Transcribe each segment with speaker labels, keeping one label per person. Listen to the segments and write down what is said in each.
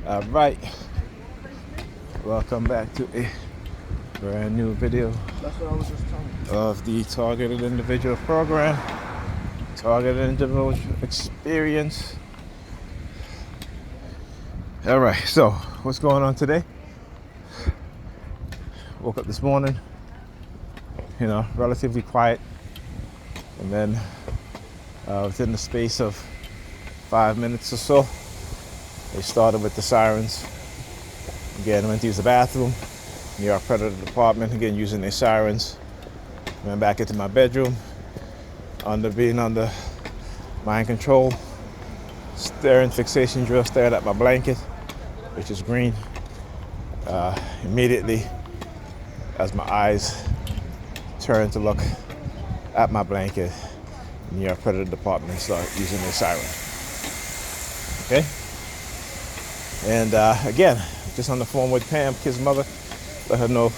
Speaker 1: All right, welcome back to a brand new video of the Targeted Individual Program, Targeted Individual Experience. All right, so what's going on today? Woke up this morning, relatively quiet, and then within the space of 5 minutes or so, they started with the sirens. Again, I went to use the bathroom near our predator department, again using their sirens. Went back into my bedroom, being under mind control, staring fixation drill, stared at my blanket, which is green. Immediately, as my eyes turned to look at my blanket near our predator department, start using their siren. Okay? And again, just on the phone with Pam, kid's mother, let her know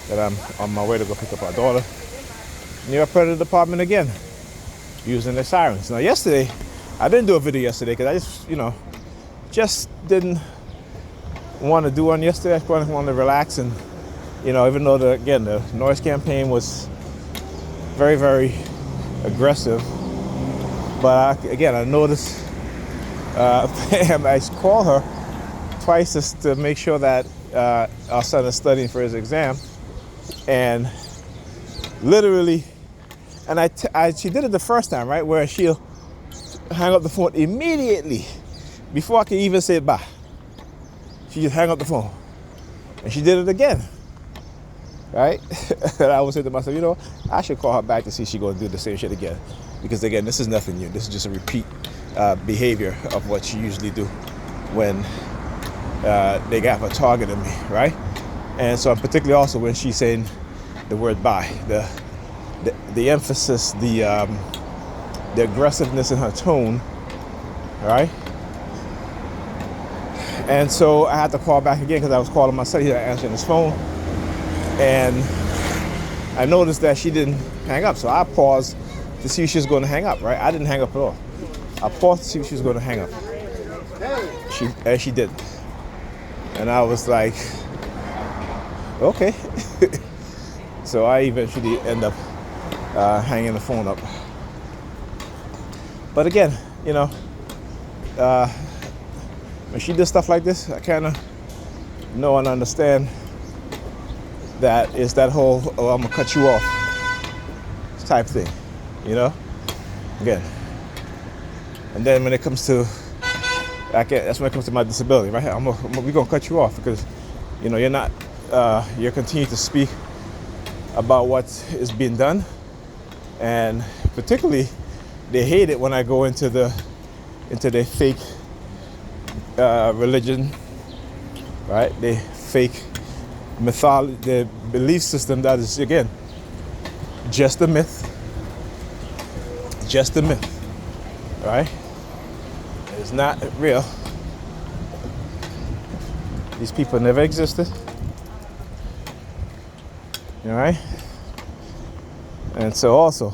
Speaker 1: that I'm on my way to go pick up our daughter near our predator department again, using the sirens. Now yesterday, I didn't do a video yesterday because I just didn't want to do one yesterday. I just wanted to relax and, even though the noise campaign was very, very aggressive, but I noticed Pam, I called her twice just to make sure that our son is studying for his exam, and literally, and she did it the first time, right, where she'll hang up the phone immediately before I can even say bye. She just hang up the phone, and she did it again, right? And I would say to myself, I should call her back to see if she's going to do the same shit again, because again, this is nothing new. This is just a repeat behavior of what she usually do when they got her targeting me, right? And so particularly also when she's saying the word bye, the emphasis, the aggressiveness in her tone, right? And so I had to call back again because I was calling my son. He was answering his phone, and I noticed that she didn't hang up. So I paused to see if she was going to hang up, right? I didn't hang up at all. I paused to see if she was going to hang up. She didn't. And I was like, okay. So I eventually end up hanging the phone up. But again, when she does stuff like this, I kind of know and understand that it's that whole, I'm going to cut you off type thing, Again. And then when it comes to, that's when it comes to my disability, right? We're going to cut you off because, you're continuing to speak about what is being done. And particularly, they hate it when I go into their fake religion, right? They fake mythology, the belief system that is, again, just a myth, right? It's not real. These people never existed, all right? And so also,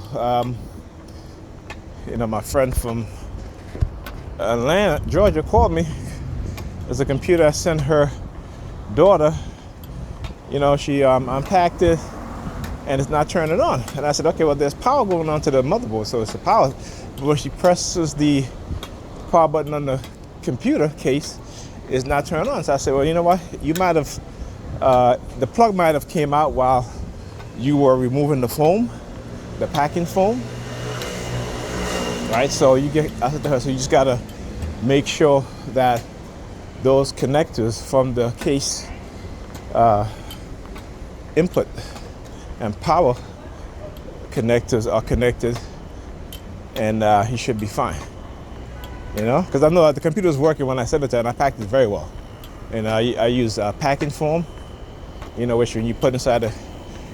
Speaker 1: my friend from Atlanta, Georgia, called me. There's a computer I sent her daughter. She unpacked it, and it's not turning on. And I said, okay, well, there's power going on to the motherboard, so it's the power. But when she presses the power button on the computer case, it's not turning on. So I said, well, you know what? You might have, the plug might have came out while you were removing the foam, the packing foam, right? So I said to her, so you just gotta make sure that those connectors from the case input and power connectors are connected, and he should be fine. Because I know that the computer was working when I sent it to her, and I packed it very well. And I use packing foam, which when you put inside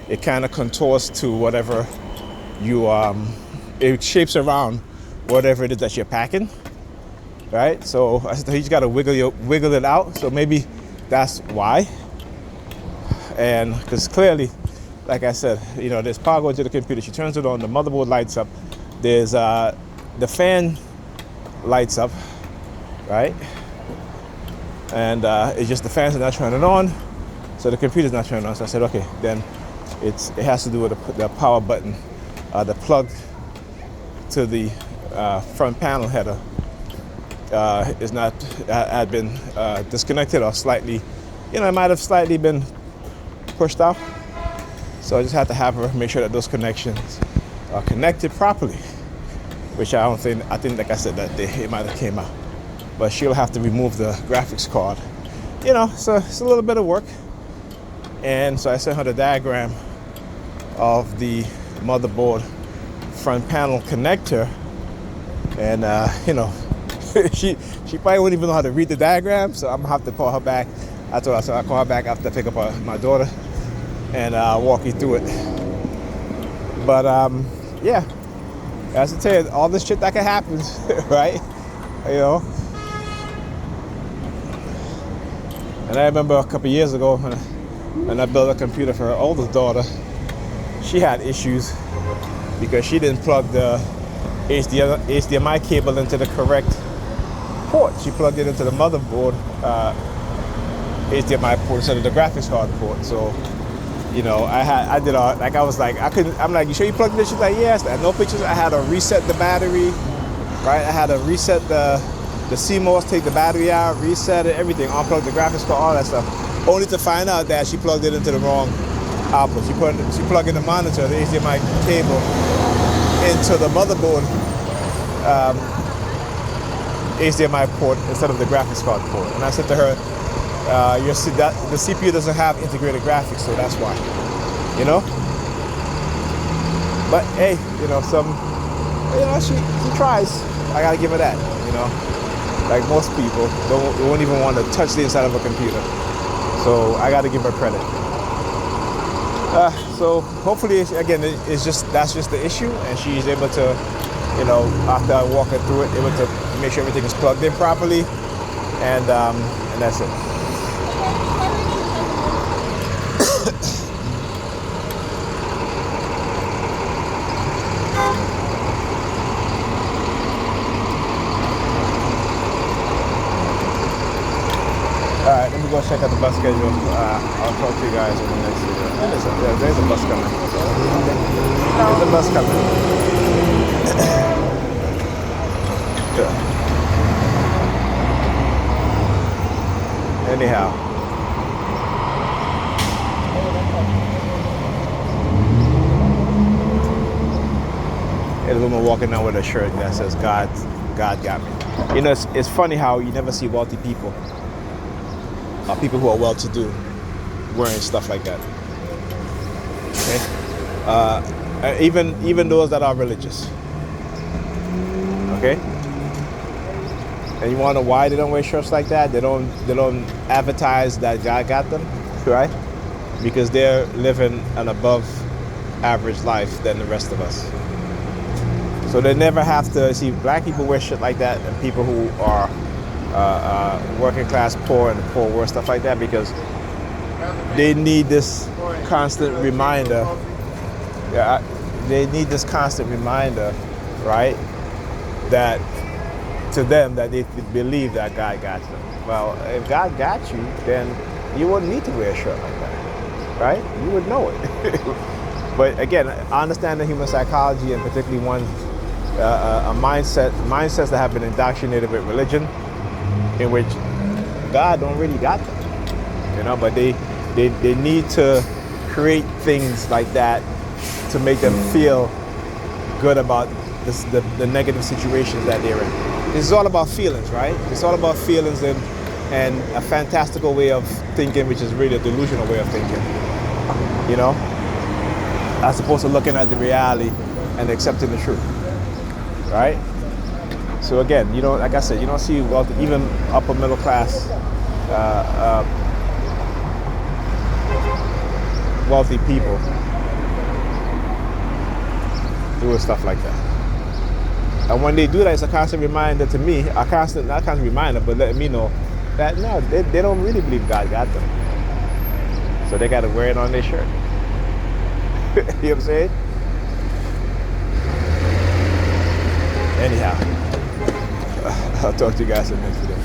Speaker 1: it kind of contours to whatever it shapes around whatever it is that you're packing, right? So I said, you just got to wiggle it out. So maybe that's why. And because clearly, like I said, there's power going to the computer. She turns it on, the motherboard lights up. There's the fan lights up, right? and it's just the fans are not turning on, so the computer's not turning on. So I said, okay, then it has to do with the power button, the plug to the front panel header is not had been disconnected or slightly, it might have slightly been pushed off. So I just had to have her make sure that those connections are connected properly, which I think, like I said, that day it might have came out. But she'll have to remove the graphics card. So it's a little bit of work. And so I sent her the diagram of the motherboard front panel connector. And, she probably wouldn't even know how to read the diagram, so I'm gonna have to call her back. I told her, so I'll call her back after I pick up my daughter and walk you through it. But yeah, as I tell you, all this shit that can happen, right? And I remember a couple years ago when I built a computer for her oldest daughter, she had issues because she didn't plug the HDMI cable into the correct port. She plugged it into the motherboard HDMI port instead of the graphics card port. So, I'm like, you sure you plugged this? She's like, yes. I had no pictures. I had to reset the battery, right? I had to reset the CMOS, take the battery out, reset it, everything, unplug the graphics card, all that stuff. Only to find out that she plugged it into the wrong output. She plugged in the monitor, the HDMI cable, into the motherboard HDMI port instead of the graphics card port. And I said to her, the CPU doesn't have integrated graphics, so that's why. But hey, she tries. I gotta give her that. Like most people, they won't even want to touch the inside of a computer. So I gotta give her credit. So hopefully, again, that's just the issue, and she's able to, after I walk her through it, able to make sure everything is plugged in properly, and that's it. Alright, let me go check out the bus schedule. I'll talk to you guys in the next video. There's a bus coming. There's a bus coming. Anyhow. There's a woman walking down with a shirt that says, God got me. It's funny how you never see wealthy people. People who are well-to-do wearing stuff like that. Okay, even those that are religious. Okay, and you want to know why they don't wear shirts like that? They don't advertise that God got them, right? Because they're living an above-average life than the rest of us. So they never have to see black people wear shit like that, and people who are working class poor and poor wear stuff like that, because they need this constant reminder. They need this constant reminder, right? That to them that they believe that God got them. Well, if God got you, then you wouldn't need to wear a shirt like that, right? You would know it. But again, I understand the human psychology, and particularly mindsets that have been indoctrinated with religion, in which God don't really got them, but they need to create things like that to make them feel good about the negative situations that they're in. This is all about feelings, right? It's all about feelings and a fantastical way of thinking, which is really a delusional way of thinking, as opposed to looking at the reality and accepting the truth, right? So again, like I said, you don't see wealthy, even upper middle class, wealthy people doing stuff like that. And when they do that, it's a constant reminder to me, not constant reminder, but letting me know that no, they don't really believe God got them. So they got to wear it on their shirt. You know what I'm saying? Anyhow. I'll talk to you guys in the next video.